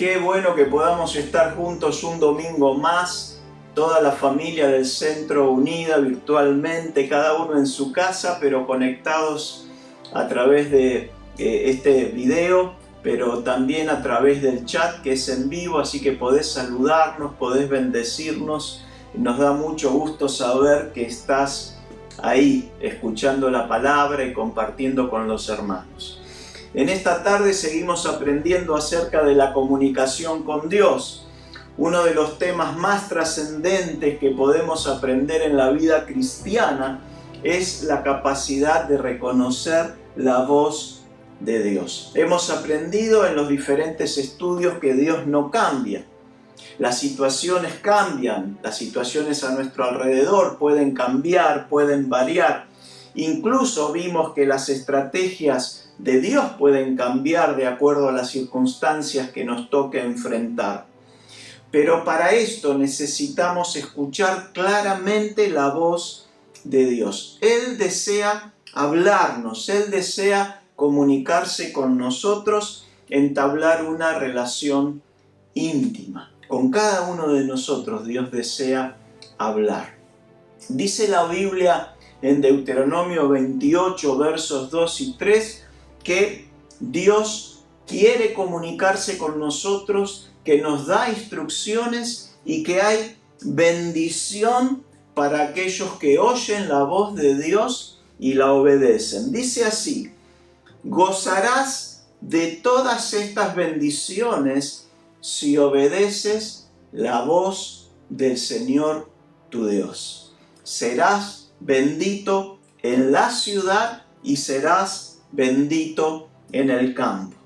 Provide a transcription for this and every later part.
Qué bueno que podamos estar juntos un domingo más, toda la familia del centro unida virtualmente, cada uno en su casa, pero conectados a través de este video, pero también a través del chat que es en vivo, así que podés saludarnos, podés bendecirnos. Nos da mucho gusto saber que estás ahí escuchando la palabra y compartiendo con los hermanos. En esta tarde seguimos aprendiendo acerca de la comunicación con Dios, uno de los temas más trascendentes que podemos aprender en la vida cristiana es la capacidad de reconocer la voz de Dios. Hemos aprendido en los diferentes estudios que Dios no cambia. Las situaciones cambian, las situaciones a nuestro alrededor pueden cambiar, pueden variar. Incluso vimos que las estrategias de Dios pueden cambiar de acuerdo a las circunstancias que nos toque enfrentar. Pero para esto necesitamos escuchar claramente la voz de Dios. Él desea hablarnos, Él desea comunicarse con nosotros, entablar una relación íntima. Con cada uno de nosotros Dios desea hablar. Dice la Biblia en Deuteronomio 28, versos 2 y 3, que Dios quiere comunicarse con nosotros, que nos da instrucciones y que hay bendición para aquellos que oyen la voz de Dios y la obedecen. Dice así: gozarás de todas estas bendiciones si obedeces la voz del Señor tu Dios. Serás bendito en la ciudad y serás bendito en el campo.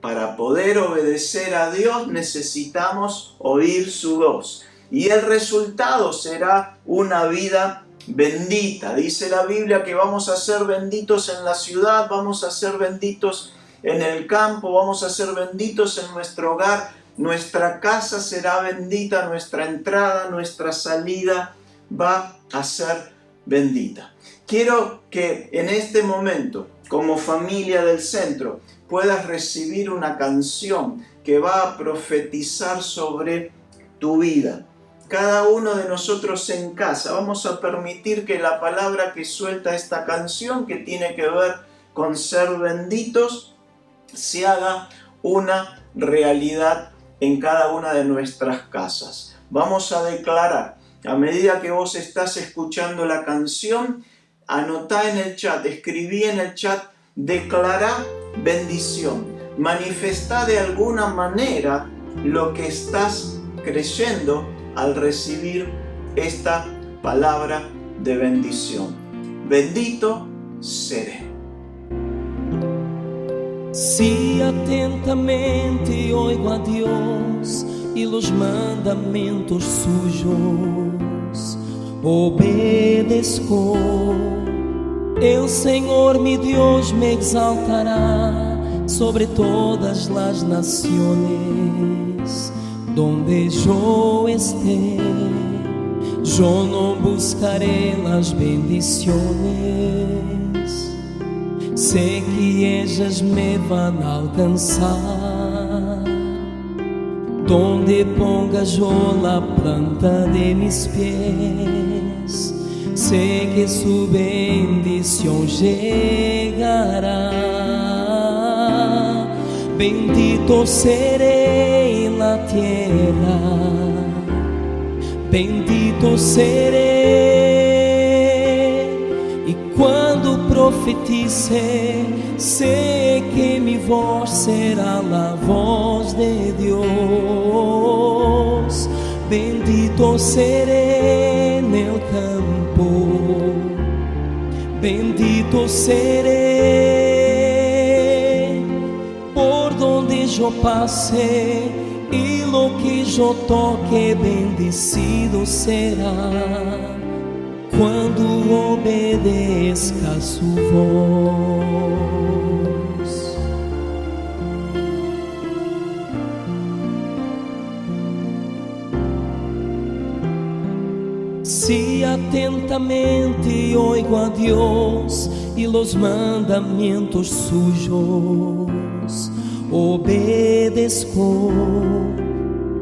Para poder obedecer a Dios necesitamos oír su voz y el resultado será una vida bendita. Dice la Biblia que vamos a ser benditos en la ciudad, vamos a ser benditos en el campo, vamos a ser benditos en nuestro hogar, nuestra casa será bendita, nuestra entrada, nuestra salida va a ser bendita. Quiero que en este momento, como familia del centro, puedas recibir una canción que va a profetizar sobre tu vida. Cada uno de nosotros en casa vamos a permitir que la palabra que suelta esta canción, que tiene que ver con ser benditos, se haga una realidad en cada una de nuestras casas. Vamos a declarar, a medida que vos estás escuchando la canción, anotá en el chat, escribí en el chat, declara bendición. Manifestá de alguna manera lo que estás creyendo al recibir esta palabra de bendición. Bendito seré. Si atentamente oigo a Dios y los mandamientos suyos obedezco, el Señor mi Dios me exaltará sobre todas las naciones. Donde yo esté, yo no buscaré las bendiciones. Sé que ellas me van a alcanzar. Donde ponga yo la planta de mis pies, sé que su bendición llegará. Bendito seré en la tierra, bendito seré. Y cuando profetice, sé que mi voz será la voz de Dios. Bendito seré en el campo, bendito seré por donde yo pase, y lo que yo toque bendecido será quando obedeça a sua voz. Si atentamente oigo a Dios y los mandamientos suyos obedezco.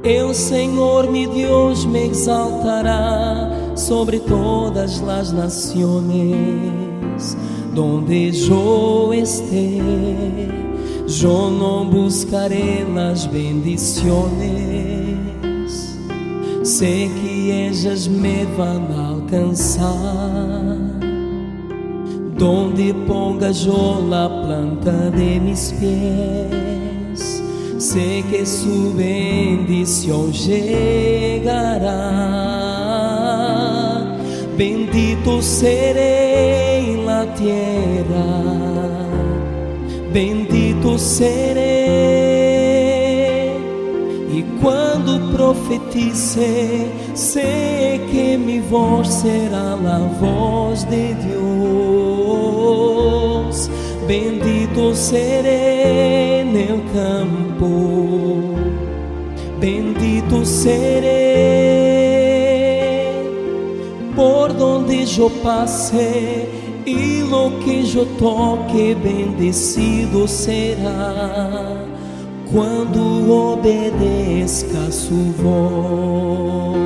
El Señor mi Dios me exaltará sobre todas las naciones. Donde yo esté, yo no buscaré las bendiciones. Sé que ellas me van a alcanzar. Donde ponga yo la planta de mis pies, sé que su bendición llegará. Bendito seré en la tierra, bendito seré. Y cuando profetice, sé que mi voz será la voz de Dios. Bendito seré en el campo, bendito seré por donde yo pase, y lo que yo toque bendecido será quando obedeça su voz.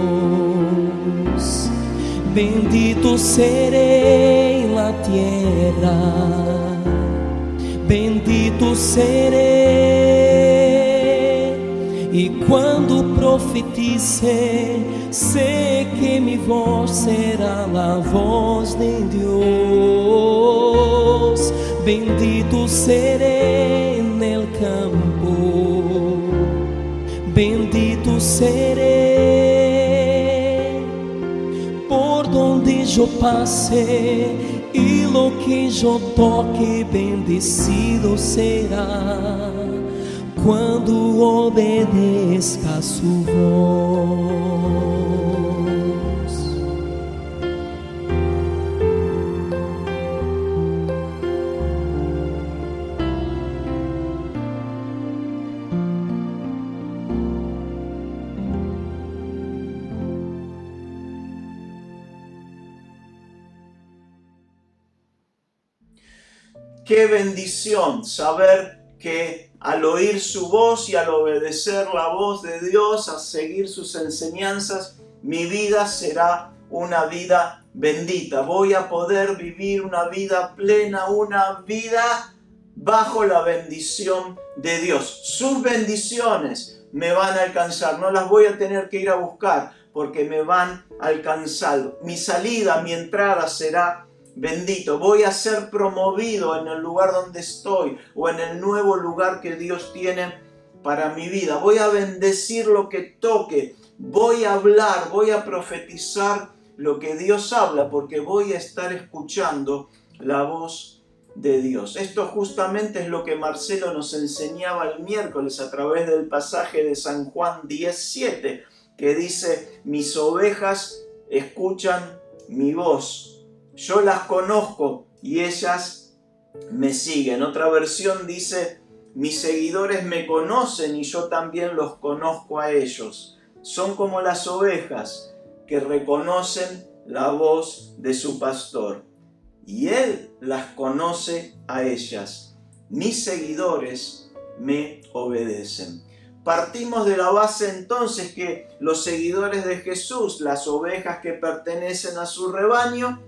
Bendito seré en la tierra, bendito seré. Y quando profetice, sé que mi voz será la voz de Dios. Bendito seré en el campo, bendito seré por donde yo pase, y lo que yo toque bendecido será quando obedeça su voz. Qué bendición saber que al oír su voz y al obedecer la voz de Dios, a seguir sus enseñanzas, mi vida será una vida bendita. Voy a poder vivir una vida plena, una vida bajo la bendición de Dios. Sus bendiciones me van a alcanzar, no las voy a tener que ir a buscar porque me van a alcanzar. Mi salida, mi entrada será bendito. Voy a ser promovido en el lugar donde estoy o en el nuevo lugar que Dios tiene para mi vida. Voy a bendecir lo que toque. Voy a hablar, voy a profetizar lo que Dios habla, porque voy a estar escuchando la voz de Dios. Esto justamente es lo que Marcelo nos enseñaba el miércoles a través del pasaje de San Juan 10:7, que dice: mis ovejas escuchan mi voz. Yo las conozco y ellas me siguen. Otra versión dice: mis seguidores me conocen y yo también los conozco a ellos. Son como las ovejas que reconocen la voz de su pastor. Y él las conoce a ellas. Mis seguidores me obedecen. Partimos de la base entonces que los seguidores de Jesús, las ovejas que pertenecen a su rebaño,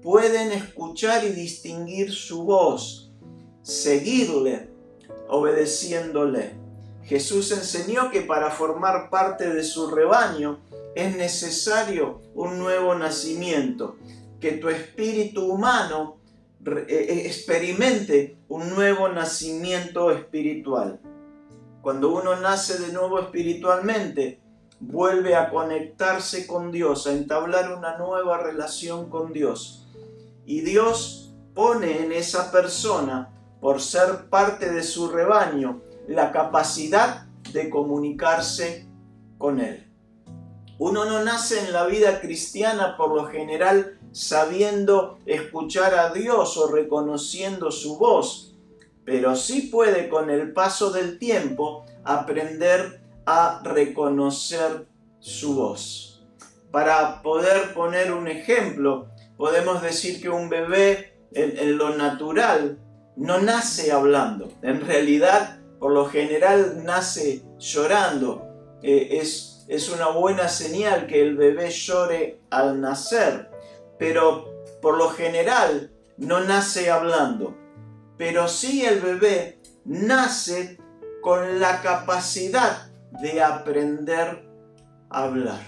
pueden escuchar y distinguir su voz, seguirle, obedeciéndole. Jesús enseñó que para formar parte de su rebaño es necesario un nuevo nacimiento, que tu espíritu humano experimente un nuevo nacimiento espiritual. Cuando uno nace de nuevo espiritualmente, vuelve a conectarse con Dios, a entablar una nueva relación con Dios. Y Dios pone en esa persona, por ser parte de su rebaño, la capacidad de comunicarse con Él. Uno no nace en la vida cristiana por lo general sabiendo escuchar a Dios o reconociendo su voz, pero sí puede con el paso del tiempo aprender a reconocer su voz. Para poder poner un ejemplo, podemos decir que un bebé en lo natural no nace hablando. En realidad, por lo general nace llorando. Es una buena señal que el bebé llore al nacer, pero por lo general no nace hablando. Pero sí el bebé nace con la capacidad de aprender a hablar.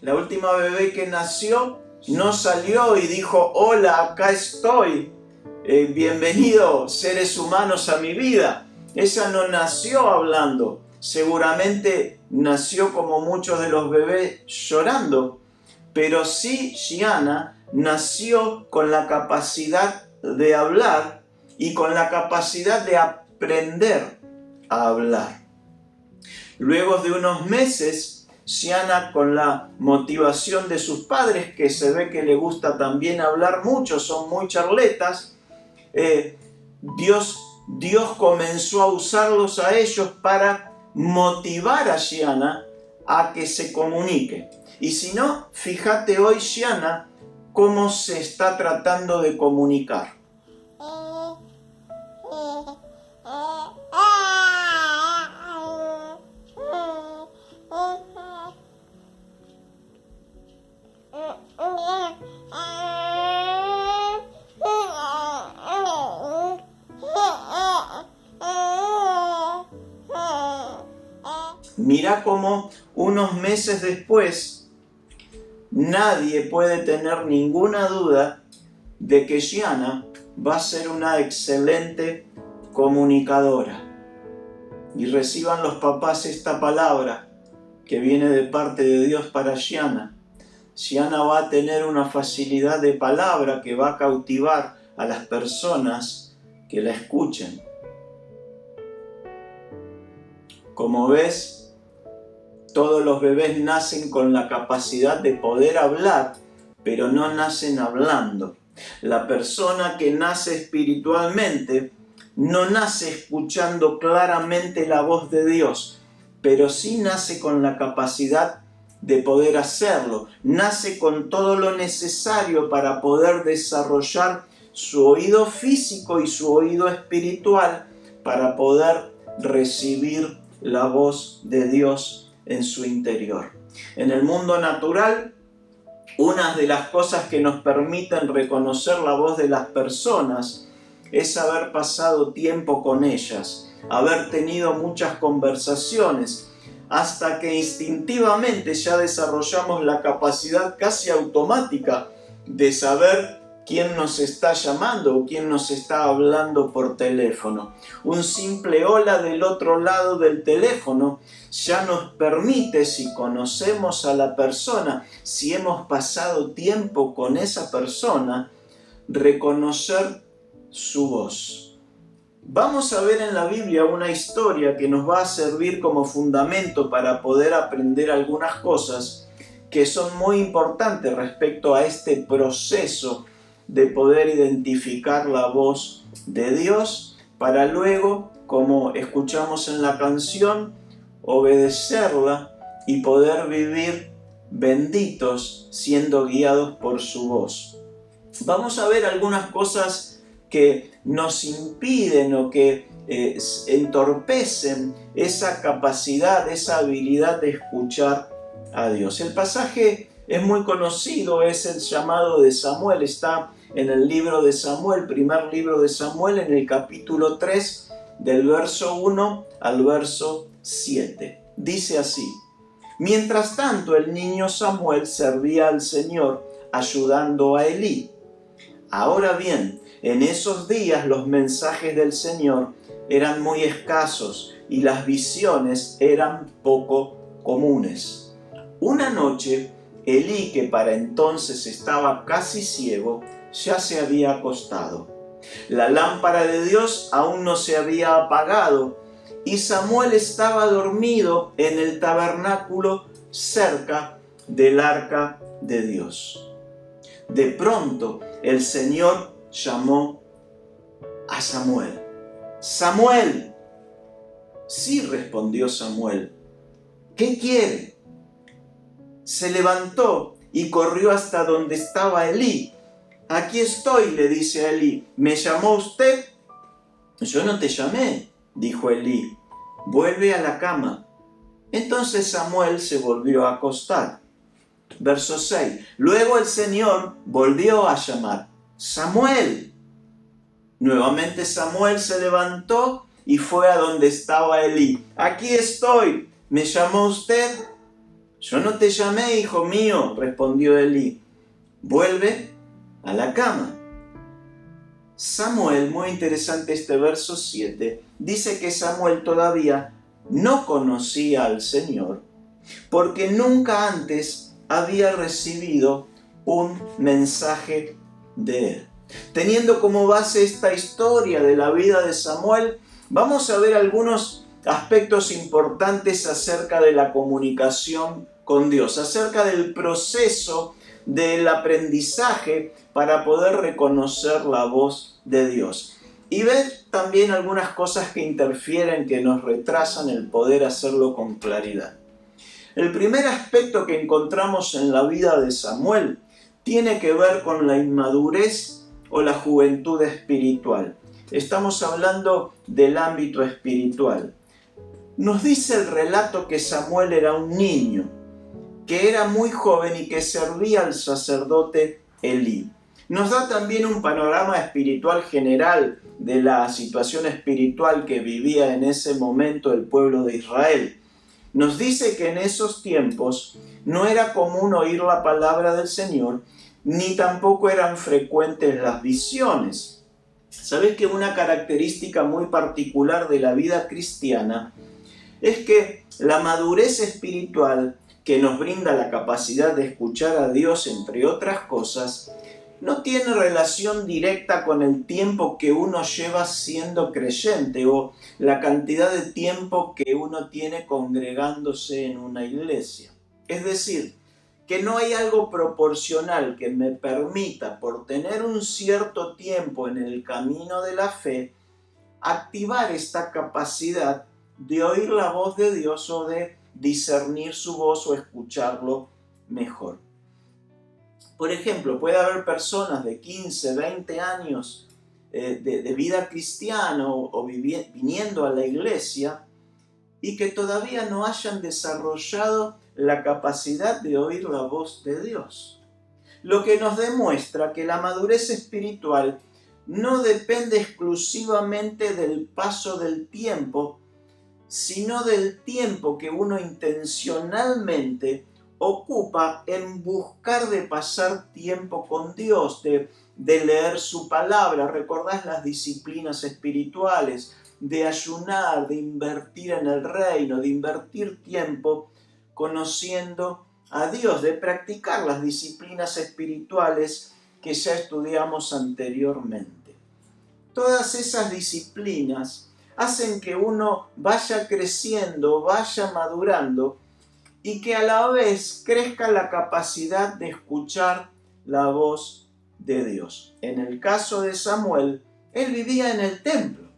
La última bebé que nació no salió y dijo: hola, acá estoy, bienvenidos seres humanos a mi vida. Ella no nació hablando, seguramente nació como muchos de los bebés llorando, pero sí Gianna nació con la capacidad de hablar y con la capacidad de aprender a hablar. Luego de unos meses, Gianna, con la motivación de sus padres, que se ve que le gusta también hablar mucho, son muy charletas, Dios comenzó a usarlos a ellos para motivar a Gianna a que se comunique. Y si no, fíjate hoy Gianna cómo se está tratando de comunicar. Mira cómo unos meses después nadie puede tener ninguna duda de que Gianna va a ser una excelente comunicadora. Y reciban los papás esta palabra que viene de parte de Dios para Gianna. Gianna va a tener una facilidad de palabra que va a cautivar a las personas que la escuchen. Como ves, todos los bebés nacen con la capacidad de poder hablar, pero no nacen hablando. La persona que nace espiritualmente no nace escuchando claramente la voz de Dios, pero sí nace con la capacidad de poder hacerlo. Nace con todo lo necesario para poder desarrollar su oído físico y su oído espiritual para poder recibir la voz de Dios en su interior. En el mundo natural, una de las cosas que nos permiten reconocer la voz de las personas es haber pasado tiempo con ellas, haber tenido muchas conversaciones, hasta que instintivamente ya desarrollamos la capacidad casi automática de saber quién nos está llamando o quién nos está hablando por teléfono. Un simple hola del otro lado del teléfono ya nos permite, si conocemos a la persona, si hemos pasado tiempo con esa persona, reconocer su voz. Vamos a ver en la Biblia una historia que nos va a servir como fundamento para poder aprender algunas cosas que son muy importantes respecto a este proceso de poder identificar la voz de Dios para luego, como escuchamos en la canción, obedecerla y poder vivir benditos siendo guiados por su voz. Vamos a ver algunas cosas que nos impiden o que entorpecen esa capacidad, esa habilidad de escuchar a Dios. El pasaje es muy conocido, es el llamado de Samuel, está en el libro de Samuel, primer libro de Samuel, en el capítulo 3, del verso 1 al verso 7. Dice así: mientras tanto el niño Samuel servía al Señor ayudando a Elí. Ahora bien, en esos días los mensajes del Señor eran muy escasos y las visiones eran poco comunes. Una noche, Elí, que para entonces estaba casi ciego, ya se había acostado. La lámpara de Dios aún no se había apagado y Samuel estaba dormido en el tabernáculo cerca del arca de Dios. De pronto el Señor llamó a Samuel. ¡Samuel! Sí, respondió Samuel. ¿Qué quiere? Se levantó y corrió hasta donde estaba Elí. Aquí estoy, le dice a Elí. ¿Me llamó usted? Yo no te llamé. dijo Elí, vuelve a la cama. Entonces Samuel se volvió a acostar. Verso 6. Luego el Señor volvió a llamar, Samuel. Nuevamente Samuel se levantó y fue a donde estaba Elí. Aquí estoy. ¿Me llamó usted? Yo no te llamé, hijo mío, respondió Elí. Vuelve a la cama. Samuel, muy interesante este verso 7, dice que Samuel todavía no conocía al Señor porque nunca antes había recibido un mensaje de él. Teniendo como base esta historia de la vida de Samuel, vamos a ver algunos aspectos importantes acerca de la comunicación con Dios, acerca del proceso del aprendizaje para poder reconocer la voz de Dios. Y ver también algunas cosas que interfieren, que nos retrasan el poder hacerlo con claridad. El primer aspecto que encontramos en la vida de Samuel tiene que ver con la inmadurez o la juventud espiritual. Estamos hablando del ámbito espiritual. Nos dice el relato que Samuel era un niño, que era muy joven y que servía al sacerdote Elí. Nos da también un panorama espiritual general de la situación espiritual que vivía en ese momento el pueblo de Israel. Nos dice que en esos tiempos no era común oír la palabra del Señor, ni tampoco eran frecuentes las visiones. ¿Sabes que una característica muy particular de la vida cristiana es que la madurez espiritual que nos brinda la capacidad de escuchar a Dios, entre otras cosas, no tiene relación directa con el tiempo que uno lleva siendo creyente o la cantidad de tiempo que uno tiene congregándose en una iglesia? Es decir, que no hay algo proporcional que me permita, por tener un cierto tiempo en el camino de la fe, activar esta capacidad de oír la voz de Dios o de discernir su voz o escucharlo mejor. Por ejemplo, puede haber personas de 15, 20 años de vida cristiana o viniendo a la iglesia y que todavía no hayan desarrollado la capacidad de oír la voz de Dios. Lo que nos demuestra que la madurez espiritual no depende exclusivamente del paso del tiempo, sino del tiempo que uno intencionalmente ocupa en buscar de pasar tiempo con Dios, de leer su palabra. ¿Recordás las disciplinas espirituales? De ayunar, de invertir en el reino, de invertir tiempo conociendo a Dios, de practicar las disciplinas espirituales que ya estudiamos anteriormente. Todas esas disciplinas hacen que uno vaya creciendo, vaya madurando y que a la vez crezca la capacidad de escuchar la voz de Dios. En el caso de Samuel, él vivía en el templo.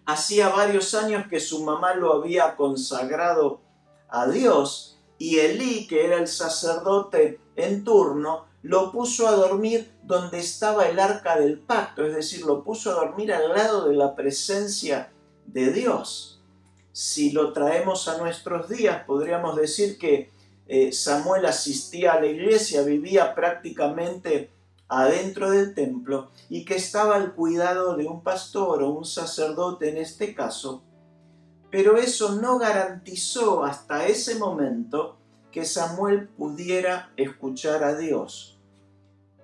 Hacía varios años que su mamá lo había consagrado a Dios y Elí, que era el sacerdote en turno, lo puso a dormir donde estaba el arca del pacto, es decir, lo puso a dormir al lado de la presencia de Dios. Si lo traemos a nuestros días, podríamos decir que Samuel asistía a la iglesia, vivía prácticamente adentro del templo y que estaba al cuidado de un pastor o un sacerdote en este caso, pero eso no garantizó hasta ese momento que Samuel pudiera escuchar a Dios.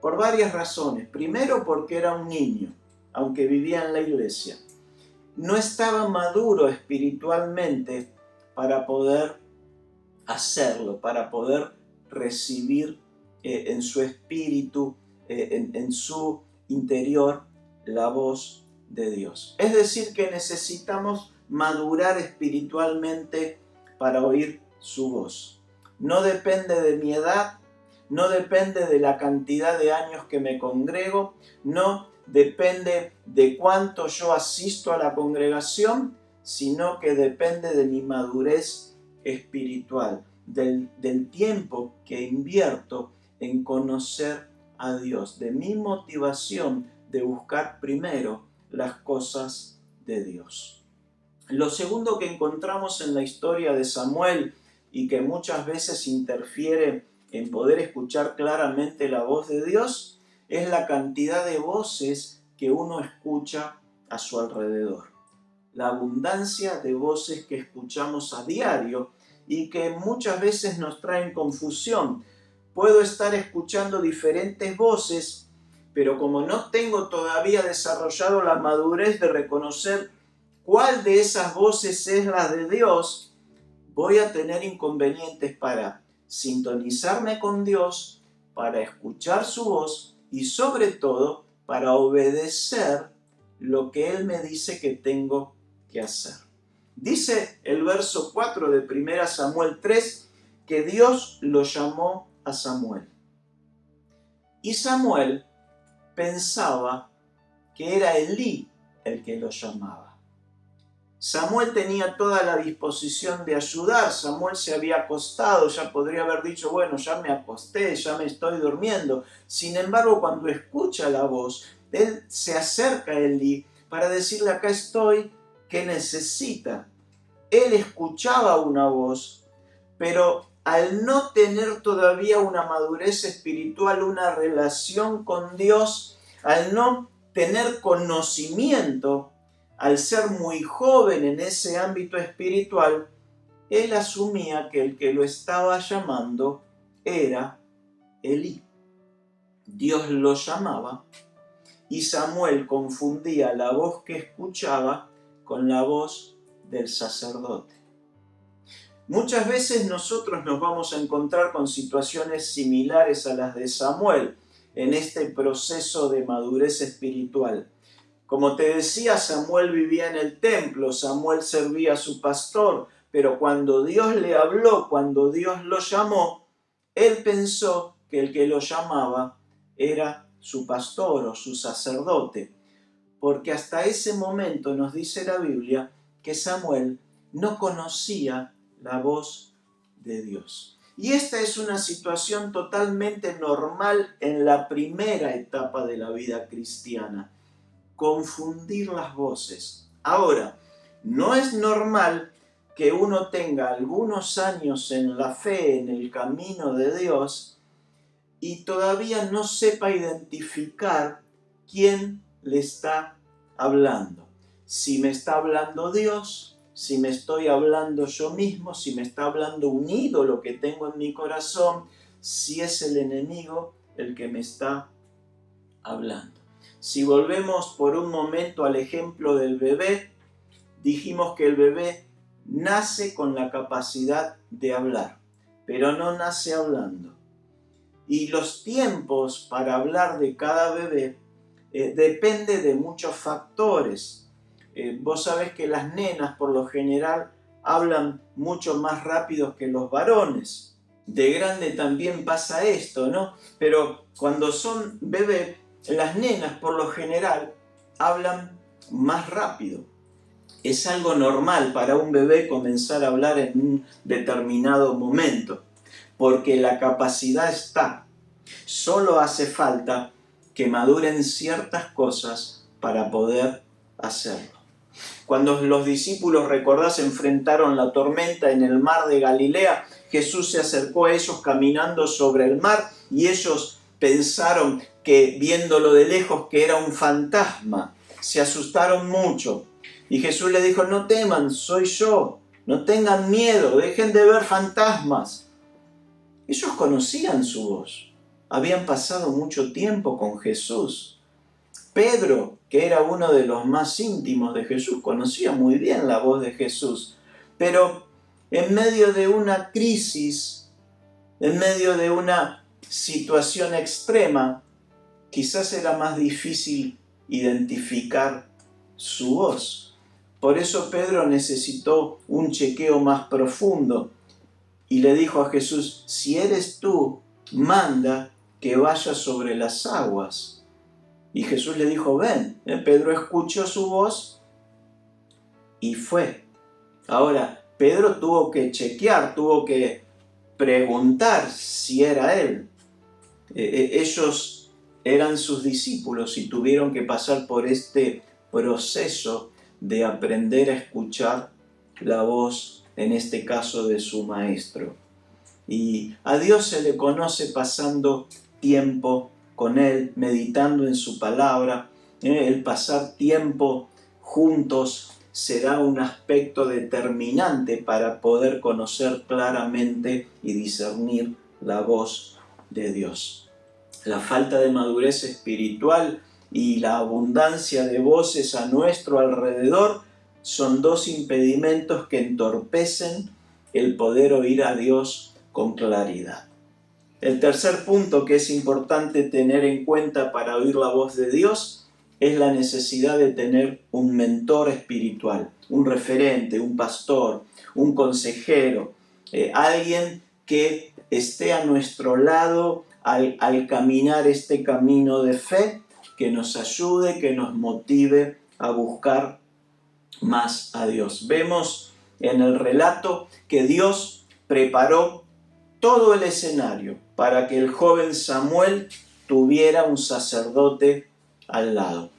Por varias razones. Primero, porque era un niño, aunque vivía en la iglesia. No estaba maduro espiritualmente para poder hacerlo, para poder recibir en su espíritu, en su interior, la voz de Dios. Es decir, que necesitamos madurar espiritualmente para oír su voz. No depende de mi edad, no depende de la cantidad de años que me congrego, no depende de cuánto yo asisto a la congregación, sino que depende de mi madurez espiritual, del tiempo que invierto en conocer a Dios, de mi motivación de buscar primero las cosas de Dios. Lo segundo que encontramos en la historia de Samuel y que muchas veces interfiere en poder escuchar claramente la voz de Dios es la cantidad de voces que uno escucha a su alrededor. La abundancia de voces que escuchamos a diario y que muchas veces nos traen confusión. Puedo estar escuchando diferentes voces, pero como no tengo todavía desarrollado la madurez de reconocer cuál de esas voces es la de Dios, voy a tener inconvenientes para sintonizarme con Dios, para escuchar su voz y sobre todo para obedecer lo que Él me dice que tengo que hacer. Dice el verso 4 de 1 Samuel 3 que Dios lo llamó a Samuel. Y Samuel pensaba que era Elí el que lo llamaba. Samuel tenía toda la disposición de ayudar. Samuel se había acostado, ya podría haber dicho, bueno, ya me acosté, ya me estoy durmiendo. Sin embargo, cuando escucha la voz, él se acerca a Elí para decirle, acá estoy, ¿qué necesita? Él escuchaba una voz, pero al no tener todavía una madurez espiritual, una relación con Dios, al no tener conocimiento, al ser muy joven en ese ámbito espiritual, él asumía que el que lo estaba llamando era Elí. Dios lo llamaba y Samuel confundía la voz que escuchaba con la voz del sacerdote. Muchas veces nosotros nos vamos a encontrar con situaciones similares a las de Samuel en este proceso de madurez espiritual. Como te decía, Samuel vivía en el templo, Samuel servía a su pastor, pero cuando Dios le habló, cuando Dios lo llamó, él pensó que el que lo llamaba era su pastor o su sacerdote, porque hasta ese momento nos dice la Biblia que Samuel no conocía la voz de Dios. Y esta es una situación totalmente normal en la primera etapa de la vida cristiana. Confundir las voces. Ahora, no es normal que uno tenga algunos años en la fe, en el camino de Dios, y todavía no sepa identificar quién le está hablando. Si me está hablando Dios, si me estoy hablando yo mismo, si me está hablando un ídolo que tengo en mi corazón, si es el enemigo el que me está hablando. Si volvemos por un momento al ejemplo del bebé, dijimos que el bebé nace con la capacidad de hablar, pero no nace hablando. Y los tiempos para hablar de cada bebé depende de muchos factores. Vos sabés que las nenas por lo general hablan mucho más rápido que los varones. De grande también pasa esto, ¿no? Pero cuando son bebés, las nenas por lo general hablan más rápido. Es algo normal para un bebé comenzar a hablar en un determinado momento, porque la capacidad está. Solo hace falta que maduren ciertas cosas para poder hacerlo. Cuando los discípulos, recordás, enfrentaron la tormenta en el mar de Galilea, Jesús se acercó a ellos caminando sobre el mar y ellos pensaron que viéndolo de lejos que era un fantasma. Se asustaron mucho. Y Jesús les dijo, no teman, soy yo. No tengan miedo, dejen de ver fantasmas. Ellos conocían su voz. Habían pasado mucho tiempo con Jesús. Pedro, que era uno de los más íntimos de Jesús, conocía muy bien la voz de Jesús. Pero en medio de una crisis, en medio de una situación extrema, quizás era más difícil identificar su voz. Por eso Pedro necesitó un chequeo más profundo y le dijo a Jesús, si eres tú, manda que vaya sobre las aguas. Y Jesús le dijo, ven. Pedro escuchó su voz y fue. Ahora, Pedro tuvo que chequear, tuvo que preguntar si era él. Ellos eran sus discípulos y tuvieron que pasar por este proceso de aprender a escuchar la voz, en este caso de su maestro. Y a Dios se le conoce pasando tiempo con Él, meditando en su palabra. El pasar tiempo juntos será un aspecto determinante para poder conocer claramente y discernir la voz de Dios. La falta de madurez espiritual y la abundancia de voces a nuestro alrededor son dos impedimentos que entorpecen el poder oír a Dios con claridad. El tercer punto que es importante tener en cuenta para oír la voz de Dios es la necesidad de tener un mentor espiritual, un referente, un pastor, un consejero, alguien que esté a nuestro lado al caminar este camino de fe, que nos ayude, que nos motive a buscar más a Dios. Vemos en el relato que Dios preparó todo el escenario para que el joven Samuel tuviera un sacerdote al lado.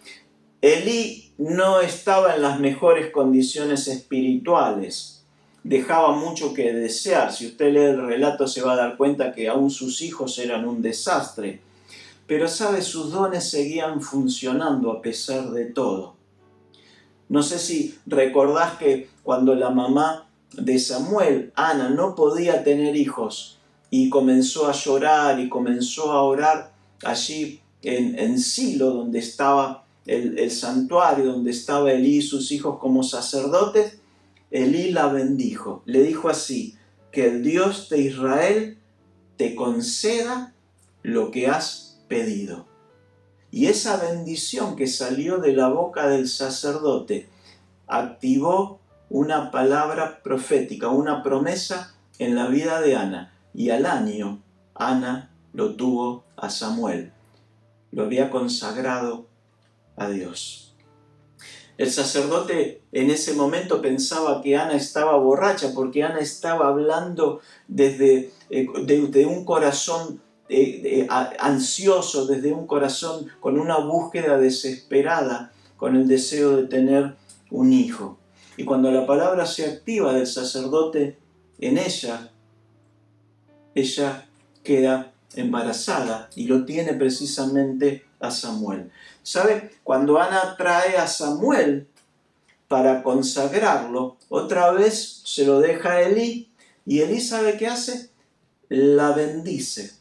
Elí no estaba en las mejores condiciones espirituales, dejaba mucho que desear. Si usted lee el relato se va a dar cuenta que aún sus hijos eran un desastre. Pero sabe, sus dones seguían funcionando a pesar de todo. No sé si recordás que cuando la mamá de Samuel, Ana, no podía tener hijos y comenzó a llorar y comenzó a orar allí en Silo, donde estaba el santuario, donde estaba Elí y sus hijos como sacerdotes, Elí la bendijo. Le dijo así: que el Dios de Israel te conceda lo que has pedido. Y esa bendición que salió de la boca del sacerdote activó una palabra profética, una promesa en la vida de Ana. Y al año, Ana lo tuvo a Samuel. Lo había consagrado a Dios. El sacerdote en ese momento pensaba que Ana estaba borracha, porque Ana estaba hablando desde de un corazón ansioso, desde un corazón con una búsqueda desesperada, con el deseo de tener un hijo. Y cuando la palabra se activa del sacerdote en ella queda embarazada y lo tiene precisamente a Samuel. ¿Sabe? Cuando Ana trae a Samuel para consagrarlo, otra vez se lo deja a Elí, y Elí, ¿sabe qué hace? La bendice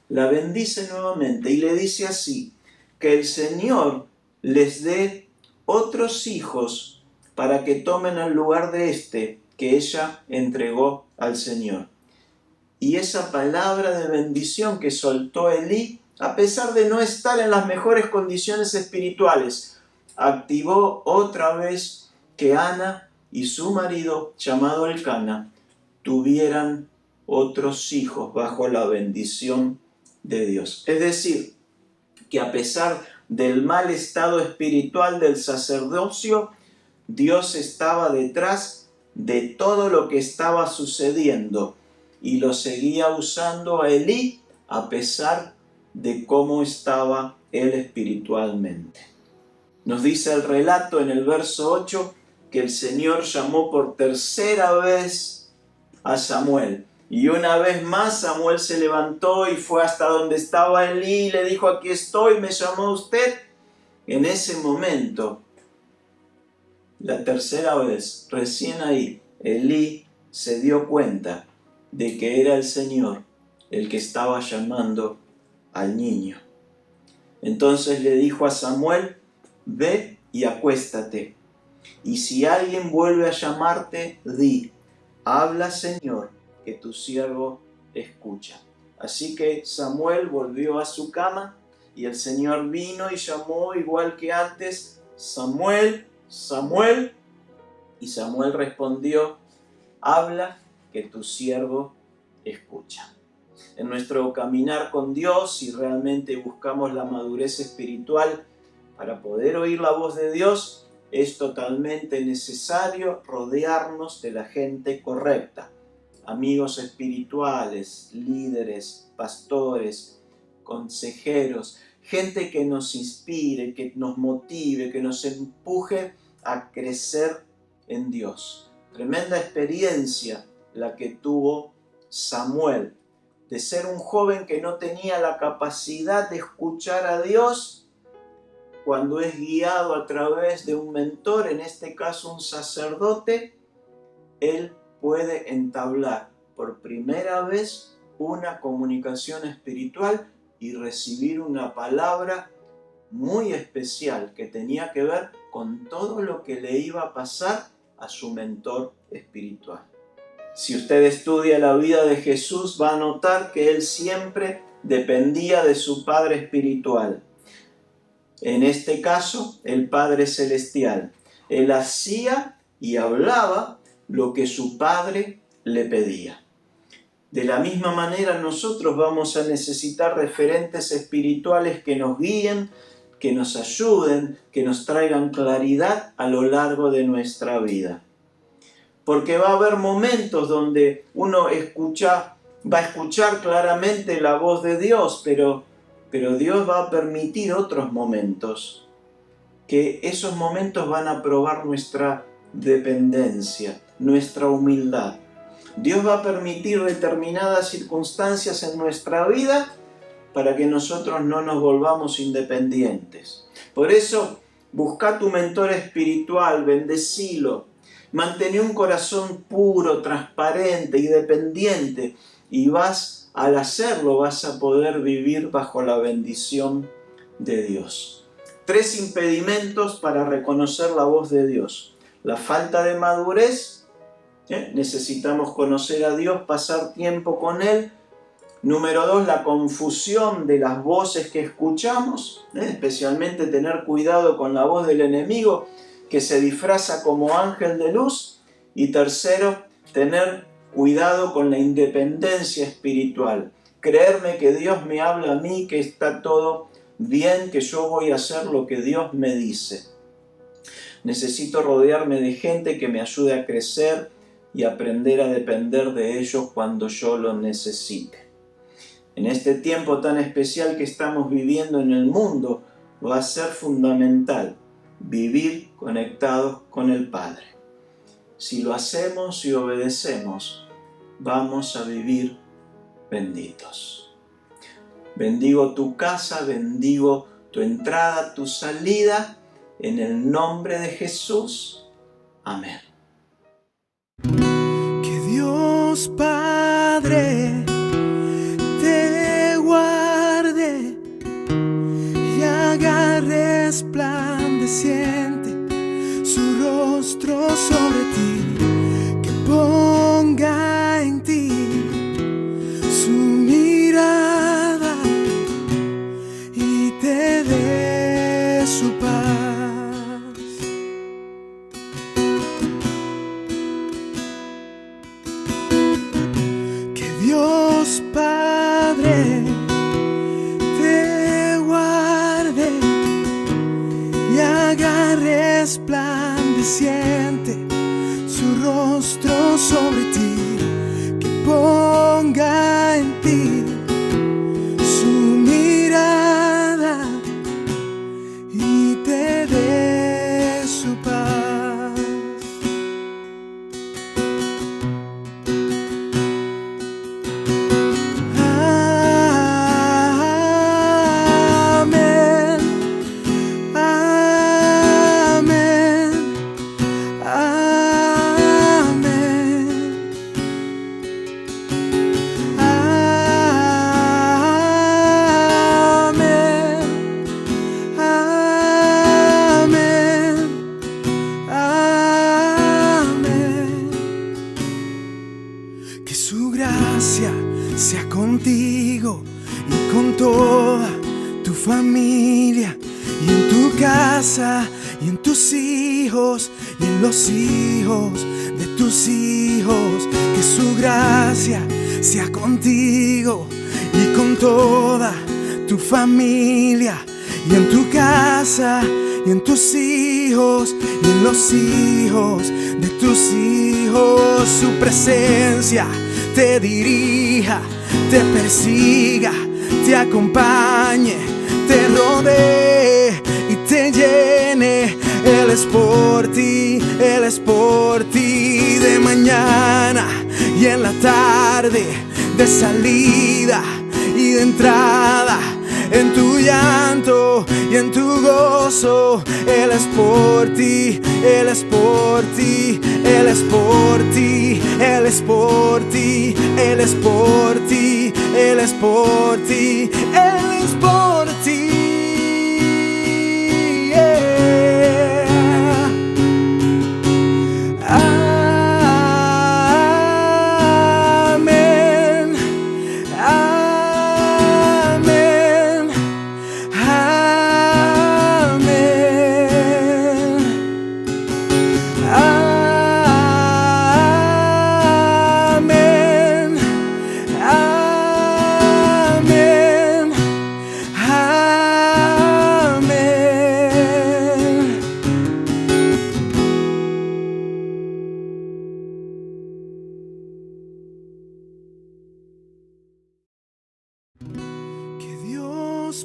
nuevamente y le dice así: que el Señor les dé otros hijos para que tomen el lugar de este que ella entregó al Señor. Y esa palabra de bendición que soltó Elí, a pesar de no estar en las mejores condiciones espirituales, activó otra vez que Ana y su marido, llamado Elcana, tuvieran otros hijos bajo la bendición de Dios. Es decir, que a pesar del mal estado espiritual del sacerdocio, Dios estaba detrás de todo lo que estaba sucediendo y lo seguía usando a Elí a pesar de cómo estaba él espiritualmente. Nos dice el relato en el verso 8 que el Señor llamó por tercera vez a Samuel. Y una vez más Samuel se levantó y fue hasta donde estaba Elí y le dijo: aquí estoy, ¿me llamó usted? En ese momento, la tercera vez, recién ahí, Elí se dio cuenta de que era el Señor el que estaba llamando al niño. Entonces le dijo a Samuel: ve y acuéstate, y si alguien vuelve a llamarte, di: habla, Señor, que tu siervo escucha. Así que Samuel volvió a su cama y el Señor vino y llamó igual que antes: Samuel, Samuel. Y Samuel respondió: habla, que tu siervo escucha. En nuestro caminar con Dios, si realmente buscamos la madurez espiritual para poder oír la voz de Dios, es totalmente necesario rodearnos de la gente correcta. Amigos espirituales, líderes, pastores, consejeros, gente que nos inspire, que nos motive, que nos empuje a crecer en Dios. Tremenda experiencia la que tuvo Samuel, de ser un joven que no tenía la capacidad de escuchar a Dios, cuando es guiado a través de un mentor, en este caso un sacerdote, él puede entablar por primera vez una comunicación espiritual y recibir una palabra muy especial que tenía que ver con todo lo que le iba a pasar a su mentor espiritual. Si usted estudia la vida de Jesús, va a notar que él siempre dependía de su Padre espiritual. En este caso, el Padre celestial. Él hacía y hablaba lo que su Padre le pedía. De la misma manera, nosotros vamos a necesitar referentes espirituales que nos guíen, que nos ayuden, que nos traigan claridad a lo largo de nuestra vida. Porque va a haber momentos donde uno va a escuchar claramente la voz de Dios, pero Dios va a permitir otros momentos, que esos momentos van a probar nuestra dependencia, nuestra humildad. Dios va a permitir determinadas circunstancias en nuestra vida para que nosotros no nos volvamos independientes. Por eso, busca tu mentor espiritual, bendecilo, mantén un corazón puro, transparente y dependiente, y al hacerlo vas a poder vivir bajo la bendición de Dios. 3 impedimentos para reconocer la voz de Dios. La falta de madurez, necesitamos conocer a Dios, pasar tiempo con Él. Número 2, la confusión de las voces que escuchamos, especialmente tener cuidado con la voz del enemigo que se disfraza como ángel de luz. Y tercero, tener cuidado con la independencia espiritual. Creerme que Dios me habla a mí, que está todo bien, que yo voy a hacer lo que Dios me dice. Necesito rodearme de gente que me ayude a crecer y aprender a depender de ellos cuando yo lo necesite. En este tiempo tan especial que estamos viviendo en el mundo, va a ser fundamental vivir conectados con el Padre. Si lo hacemos y obedecemos, vamos a vivir benditos. Bendigo tu casa, bendigo tu entrada, tu salida, en el nombre de Jesús. Amén. Que Dios Padre te guarde y haga resplandeciente su rostro sobre ti, que ponga en ti su mirada y te dé su paz. Que Dios Padre te guarde y haga resplandeciente su rostro sobre ti, que ponga en ti su mirada y te dé su paz. Amén, amén, amén, amén, amén. Que su gracia sea contigo y con toda tu familia, y en tu casa, y en tus hijos, y en los hijos de tus hijos. Que su gracia sea contigo y con toda tu familia, y en tu casa, y en tus hijos, y en los hijos de tus hijos. Su presencia te dirija, te persiga, te acompañe, te rodee y te llene. Él es por ti Él es por ti, de mañana y en la tarde, de salida y de entrada, en tu llanto y en tu gozo. Él es por ti, Él es por ti, Él es por ti, Él es por ti, Él es por ti, Él es por ti, Él es por ti.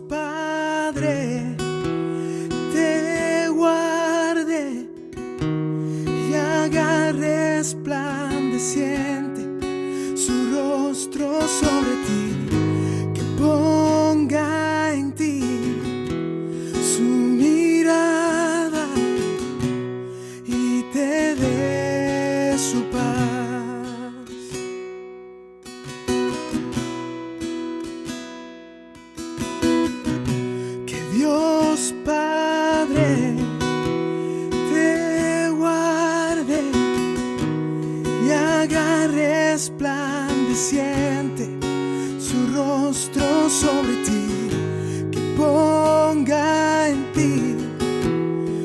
Padre, te guarde y haga resplandeciente su rostro sobre ti, que ponga en ti su mirada y te dé su paz. Dios Padre te guarde y haga resplandeciente su rostro sobre ti, que ponga en ti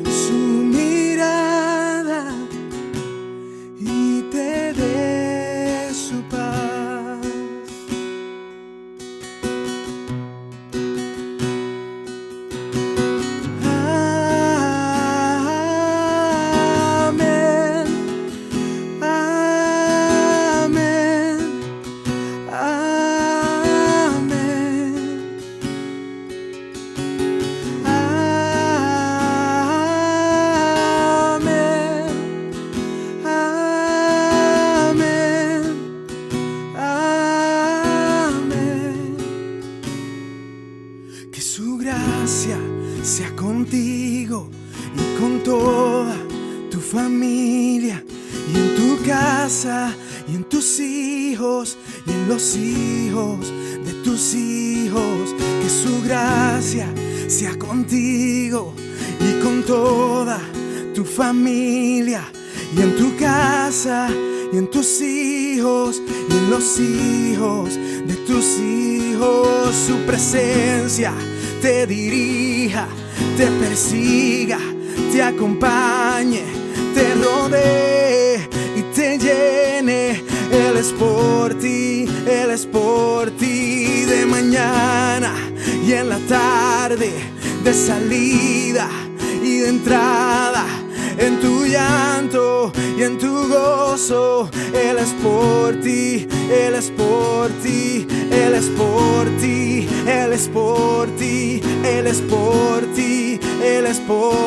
su mirada y te dé su paz. Que su gracia sea contigo y con toda tu familia, y en tu casa, y en tus hijos, y en los hijos de tus hijos. Que su gracia sea contigo y con toda tu familia, y en tu casa, y en tus hijos, y en los hijos de tus hijos. Su presencia te dirija, te persiga, te acompañe, te rodee y te llene. Él es por ti, Él es por ti, de mañana y en la tarde, de salida y de entrada, en tu llanto y en tu gozo. Él es por ti, Él es por ti, Él es por ti, Él es por ti, Él es por ti, Él es por ti.